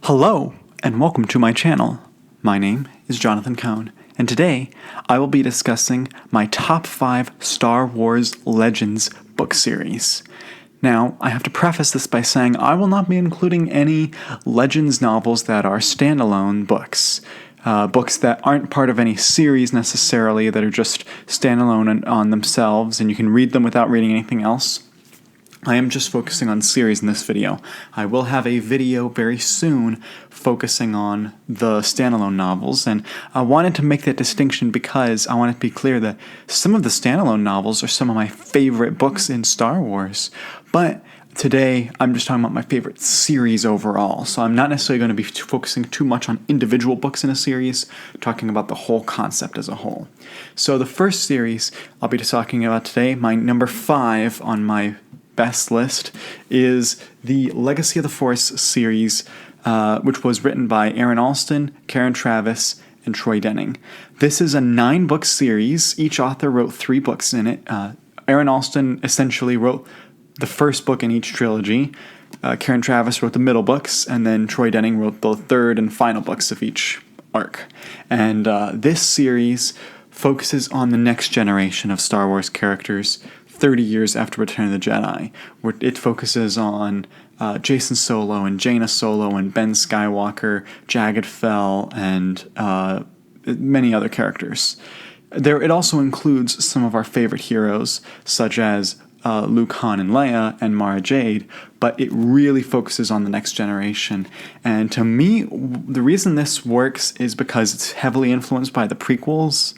Hello, and welcome to my channel. My name is Jonathan Cohn, and today I will be discussing my top 5 Star Wars Legends book series. Now, I have to preface this by saying I will not be including any Legends novels that are standalone books. Books that aren't part of any series necessarily, that are just standalone on themselves, and you can read them without reading anything else. I am just focusing on series in this video. I will have a video very soon focusing on the standalone novels, and I wanted to make that distinction because I want it to be clear that some of the standalone novels are some of my favorite books in Star Wars, but today I'm just talking about my favorite series overall, so I'm not necessarily going to be focusing too much on individual books in a series, talking about the whole concept as a whole. So the first series I'll be talking about today, my number 5 on my best list, is the Legacy of the Force series, which was written by Aaron Alston, Karen Traviss, and Troy Denning. This is a 9-book series. Each author wrote 3 books in it. Aaron Alston essentially wrote the first book in each trilogy. Karen Traviss wrote the middle books, and then Troy Denning wrote the third and final books of each arc. And this series focuses on the next generation of Star Wars characters 30 years after Return of the Jedi, where it focuses on Jason Solo and Jaina Solo and Ben Skywalker, Jagged Fell, and many other characters. It also includes some of our favorite heroes, such as Luke, Han, and Leia, and Mara Jade, but it really focuses on the next generation. And to me, the reason this works is because it's heavily influenced by the prequels.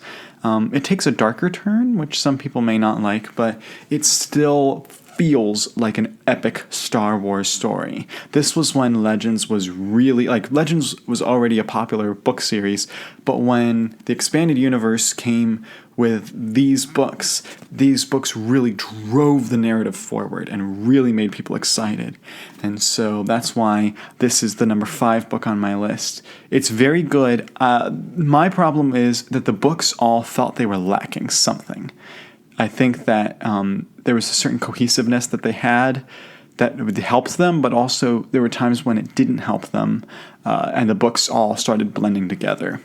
It takes a darker turn, which some people may not like, but it still feels like an epic Star Wars story. This was when Legends was really, Legends was already a popular book series, but when the expanded universe came with these books really drove the narrative forward and really made people excited. And so that's why this is the number 5 book on my list. It's very good. My problem is that the books all felt they were lacking something. I think that there was a certain cohesiveness that they had that helped them, but also there were times when it didn't help them, and the books all started blending together.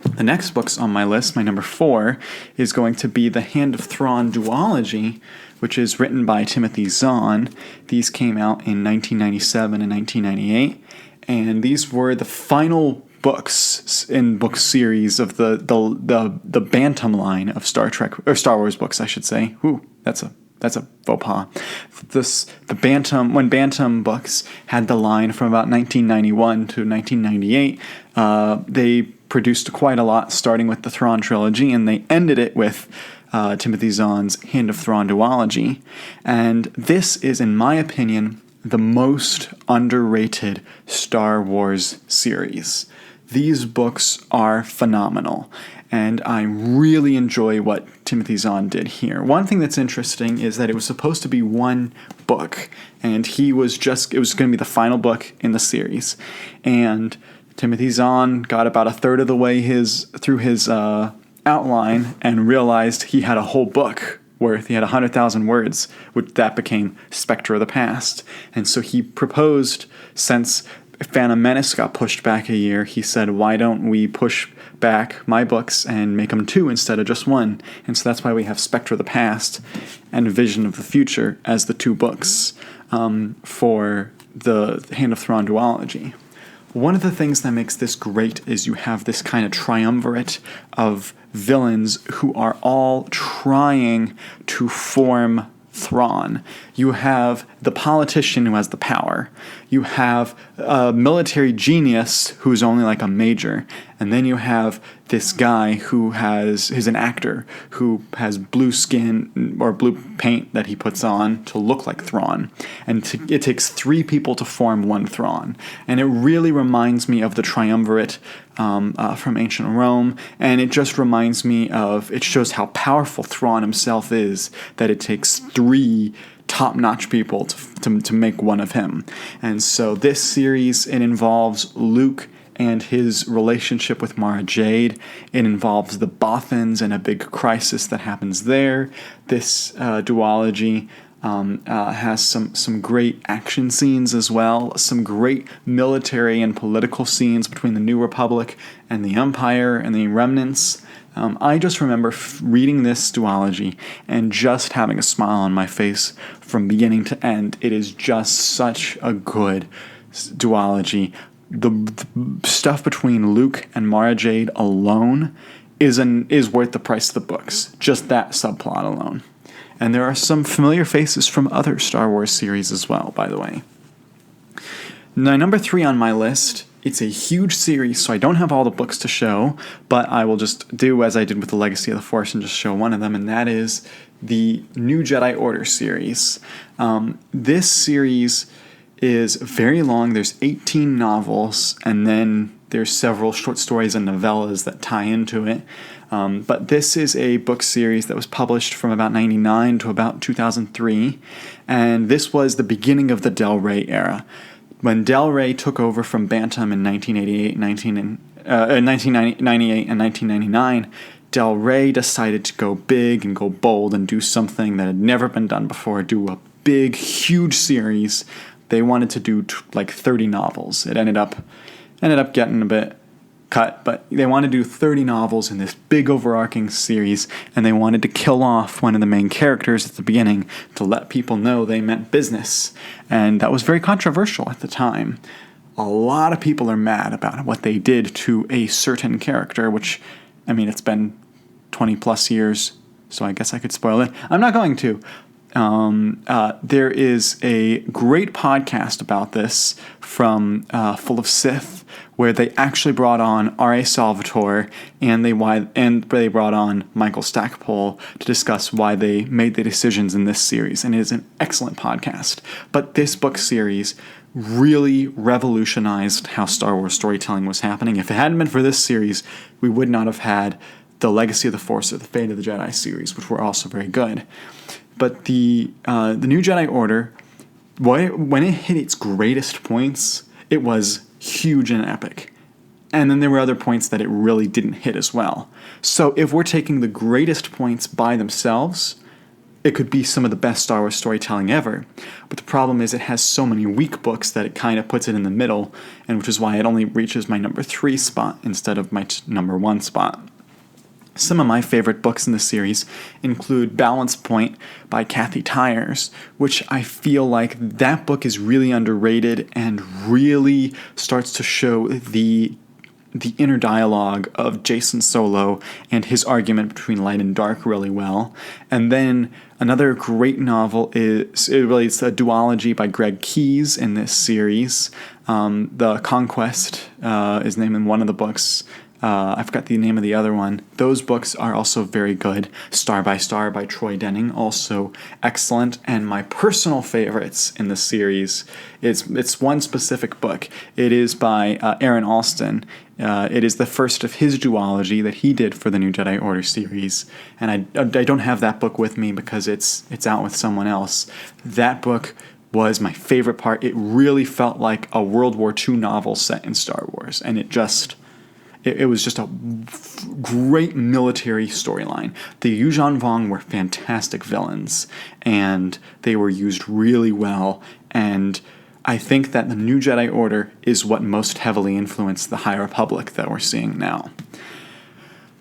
The next books on my list, my number 4, is going to be the Hand of Thrawn duology, which is written by Timothy Zahn. These came out in 1997 and 1998, and these were the final books in book series of the Bantam line of Star Wars books, I should say. Ooh, that's a faux pas. When Bantam books had the line from about 1991 to 1998, they produced quite a lot, starting with the Thrawn trilogy, and they ended it with Timothy Zahn's Hand of Thrawn duology. And this is, in my opinion, the most underrated Star Wars series. These books are phenomenal, and I really enjoy what Timothy Zahn did here. One thing that's interesting is that it was supposed to be one book, and it was going to be the final book in the series. And Timothy Zahn got about a third of the way through his outline and realized he had a whole book worth. He had 100,000 words, which that became Spectre of the Past. And so he proposed, since Phantom Menace got pushed back a year, he said, why don't we push back my books and make them 2 instead of just 1? And so that's why we have Spectre of the Past and Vision of the Future as the 2 books for the Hand of Thrawn duology. One of the things that makes this great is you have this kind of triumvirate of villains who are all trying to form Thrawn. You have the politician who has the power. You have a military genius who's only like a major. And then you have this guy who's an actor who has blue skin or blue paint that he puts on to look like Thrawn. And it takes 3 people to form one Thrawn. And it really reminds me of the triumvirate from ancient Rome, and it just reminds me it shows how powerful Thrawn himself is, that it takes 3 top-notch people to make one of him. And so this series, it involves Luke and his relationship with Mara Jade. It involves the Bothans and a big crisis that happens there. This duology has some great action scenes as well, some great military and political scenes between the New Republic and the Empire and the Remnants. I just remember reading this duology and just having a smile on my face from beginning to end. It is just such a good duology. The stuff between Luke and Mara Jade alone is worth the price of the books. Just that subplot alone. And there are some familiar faces from other Star Wars series as well, by the way. Now, number 3 on my list, it's a huge series, so I don't have all the books to show, but I will just do as I did with the Legacy of the Force and just show one of them, and that is the new Jedi Order series. This series is very long. There's 18 novels, and then there's several short stories and novellas that tie into it. But this is a book series that was published from about 1999 to about 2003, and this was the beginning of the Del Rey era. When Del Rey took over from Bantam in 1998 and 1999, Del Rey decided to go big and go bold and do something that had never been done before, do a big, huge series. They wanted to do like 30 novels. It ended up getting a bit cut, but they wanted to do 30 novels in this big overarching series, and they wanted to kill off one of the main characters at the beginning to let people know they meant business. And that was very controversial at the time. A lot of people are mad about what they did to a certain character, which, I mean, it's been 20 plus years, so I guess I could spoil it. I'm not going to. There is a great podcast about this from Full of Sith, where they actually brought on R.A. Salvatore and they brought on Michael Stackpole to discuss why they made the decisions in this series, and it is an excellent podcast. But this book series really revolutionized how Star Wars storytelling was happening. If it hadn't been for this series, we would not have had the Legacy of the Force or the Fate of the Jedi series, which were also very good. But the new Jedi Order, when it hit its greatest points, it was huge and epic. And then there were other points that it really didn't hit as well. So if we're taking the greatest points by themselves, it could be some of the best Star Wars storytelling ever. But the problem is it has so many weak books that it kind of puts it in the middle, and which is why it only reaches my number 3 spot instead of my number 1 spot. Some of my favorite books in the series include Balance Point by Kathy Tyers, which I feel like that book is really underrated and really starts to show the inner dialogue of Jason Solo and his argument between light and dark really well. And then another great novel it's a duology by Greg Keyes in this series. The Conquest is named in one of the books. I forgot the name of the other one. Those books are also very good. Star by Star by Troy Denning, also excellent. And my personal favorites in the series, it's one specific book. It is by Aaron Alston. It is the first of his duology that he did for the new Jedi Order series. And I don't have that book with me because it's out with someone else. That book was my favorite part. It really felt like a World War II novel set in Star Wars. And it was just a great military storyline. The Yuuzhan Vong were fantastic villains, and they were used really well. And I think that the new Jedi Order is what most heavily influenced the High Republic that we're seeing now.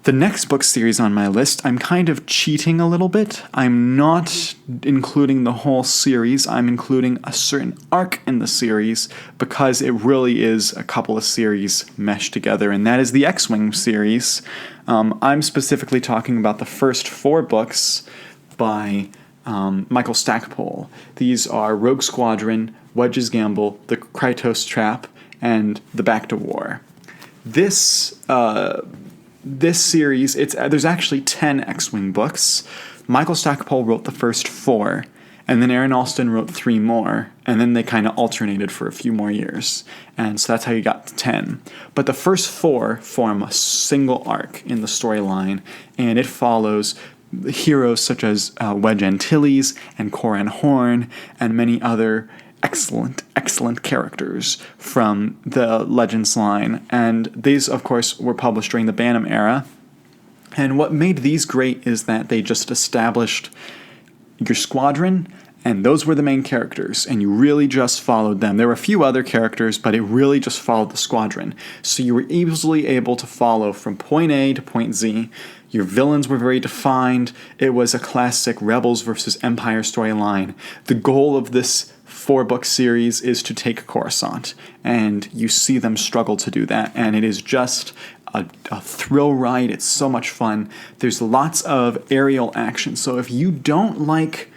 The next book series on my list, I'm kind of cheating a little bit. I'm not including the whole series. I'm including a certain arc in the series because it really is a couple of series meshed together, and that is the X-Wing series. I'm specifically talking about the first 4 books by Michael Stackpole. These are Rogue Squadron, Wedge's Gamble, The Krytos Trap, and The Back to War. This series, there's actually 10 X-Wing books. Michael Stackpole wrote the first 4, and then Aaron Alston wrote 3 more, and then they kind of alternated for a few more years. And so that's how you got to 10. But the first 4 form a single arc in the storyline, and it follows heroes such as Wedge Antilles and Coran Horn and many other excellent characters from the Legends line. And these, of course, were published during the Bantam era. And what made these great is that they just established your squadron And those were the main characters, and you really just followed them. There were a few other characters, but it really just followed the squadron. So you were easily able to follow from point A to point Z. Your villains were very defined. It was a classic Rebels versus Empire storyline. The goal of this 4-book series is to take Coruscant, and you see them struggle to do that, and it is just a thrill ride. It's so much fun. There's lots of aerial action, so if you don't like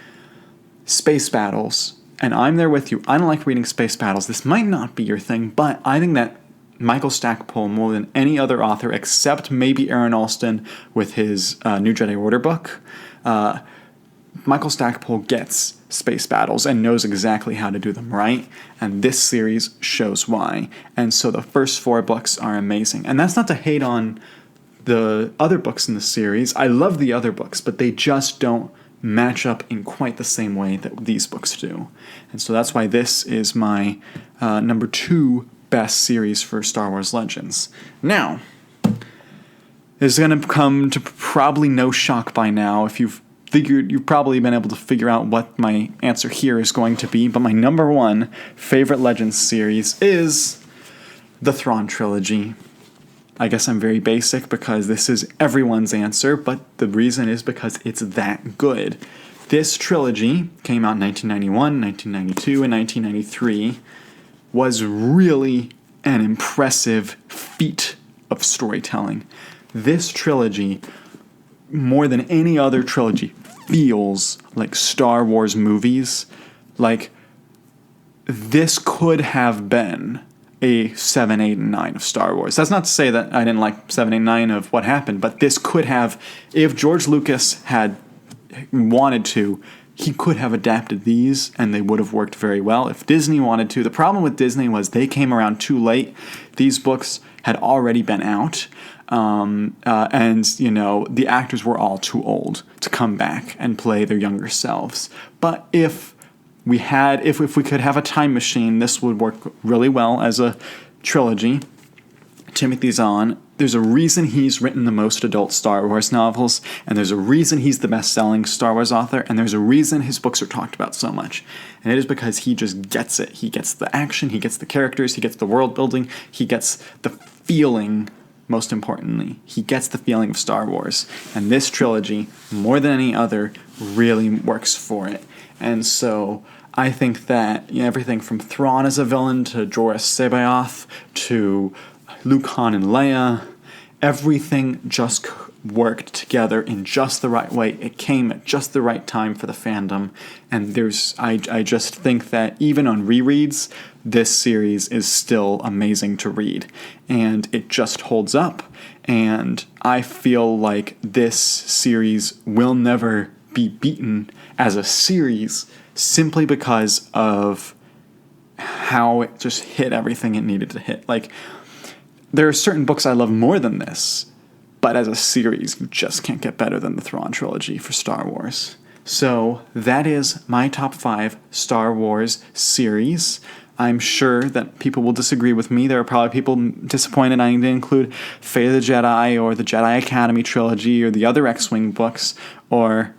space battles, and I'm there with you, I don't like reading space battles, this might not be your thing, but I think that Michael Stackpole, more than any other author, except maybe Aaron Alston with his New Jedi Order book, Michael Stackpole gets space battles and knows exactly how to do them right, and this series shows why. And so the first 4 books are amazing. And that's not to hate on the other books in the series. I love the other books, but they just don't match up in quite the same way that these books do. And so that's why this is my number 2 best series for Star Wars Legends. Now, this is going to come to probably no shock by now if you've probably been able to figure out what my answer here is going to be, but my number 1 favorite Legends series is the Thrawn trilogy. I guess I'm very basic because this is everyone's answer, but the reason is because it's that good. This trilogy came out in 1991, 1992, and 1993, was really an impressive feat of storytelling. This trilogy, more than any other trilogy, feels like Star Wars movies. Like, this could have been a 7, 8, and 9 of Star Wars. That's not to say that I didn't like 7, 8, and 9 of what happened, but this could have, if George Lucas had wanted to, he could have adapted these and they would have worked very well. If Disney wanted to, the problem with Disney was they came around too late. These books had already been out, and, you know, the actors were all too old to come back and play their younger selves. But if we could have a time machine, this would work really well as a trilogy. Timothy Zahn, there's a reason he's written the most adult Star Wars novels, and there's a reason he's the best-selling Star Wars author, and there's a reason his books are talked about so much. And it is because he just gets it. He gets the action, he gets the characters, he gets the world building, he gets the feeling, most importantly. He gets the feeling of Star Wars. And this trilogy, more than any other, really works for it. And so I think that, you know, everything from Thrawn as a villain to Jorah Sabaoth to Luke, Han, and Leia, everything just worked together in just the right way. It came at just the right time for the fandom. And I just think that even on rereads, this series is still amazing to read. And it just holds up. And I feel like this series will never be beaten as a series simply because of how it just hit everything it needed to hit. Like, there are certain books I love more than this, but as a series, you just can't get better than the Thrawn trilogy for Star Wars. So that is my top 5 Star Wars series. I'm sure that people will disagree with me. There are probably people disappointed I didn't include Fate of the Jedi or the Jedi Academy trilogy or the other X-Wing books, or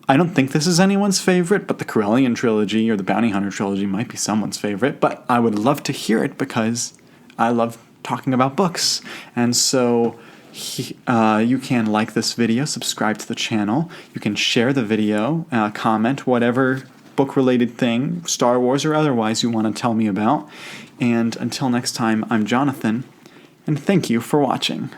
I don't think this is anyone's favorite, but the Corellian trilogy or the Bounty Hunter trilogy might be someone's favorite, but I would love to hear it because I love talking about books. And so you can like this video, subscribe to the channel, you can share the video, comment whatever book-related thing, Star Wars or otherwise, you want to tell me about. And until next time, I'm Jonathan, and thank you for watching.